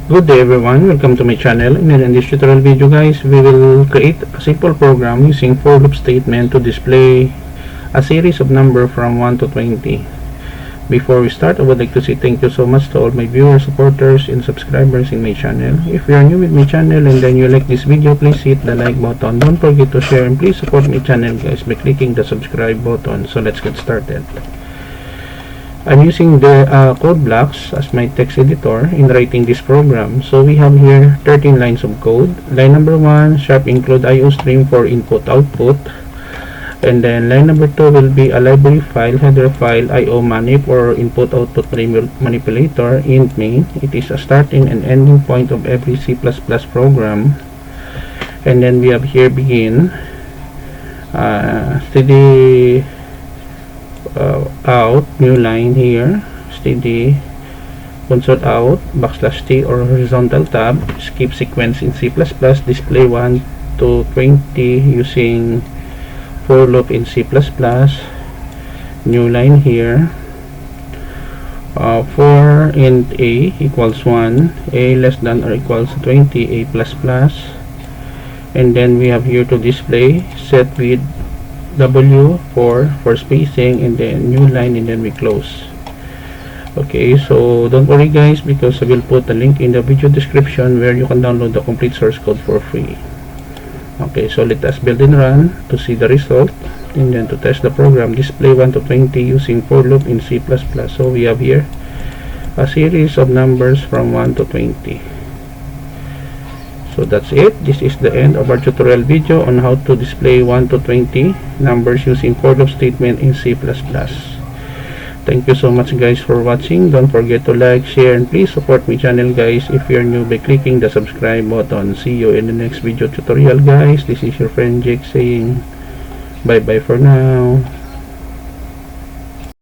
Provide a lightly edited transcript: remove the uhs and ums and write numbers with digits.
Good day everyone, welcome to my channel. And in this tutorial video guys, we will create a simple program using for loop statement to display a series of number from 1 to 20. Before we start, I would like to say thank you so much to all my viewers, supporters, and subscribers in my channel. If you are new with my channel and then you like this video, please hit the like button. Don't forget to share and please support my channel guys by clicking the subscribe button. So let's get started. I'm using the code blocks as my text editor in writing this program. So we have here 13 lines of code. Line number 1, sharp include IOStream for input output. And then line number 2 will be a library file, header file, IOmanip or input output manipulator, int main. It is a starting and ending point of every C++ program. And then we have here begin, steady out, new line here, steady console out, \t or horizontal tab, skip sequence in C++, display 1 to 20 using for loop in C++, new line here, for int a equals 1, a less than or equals 20, a++, and then we have here to display set with W for spacing, and then new line, and then we close. Okay, so don't worry guys, because I will put a link in the video description where you can download the complete source code for free. Okay, so let us build and run to see the result, and then to test the program. Display 1 to 20 using for loop in C++. So we have here a series of numbers from 1 to 20. So that's it. This is the end of our tutorial video on how to display 1 to 20 numbers using for loop statement in C++. Thank you so much guys for watching. Don't forget to like, share, and please support my channel guys if you're new by clicking the subscribe button. See you in the next video tutorial guys. This is your friend Jake saying bye bye for now.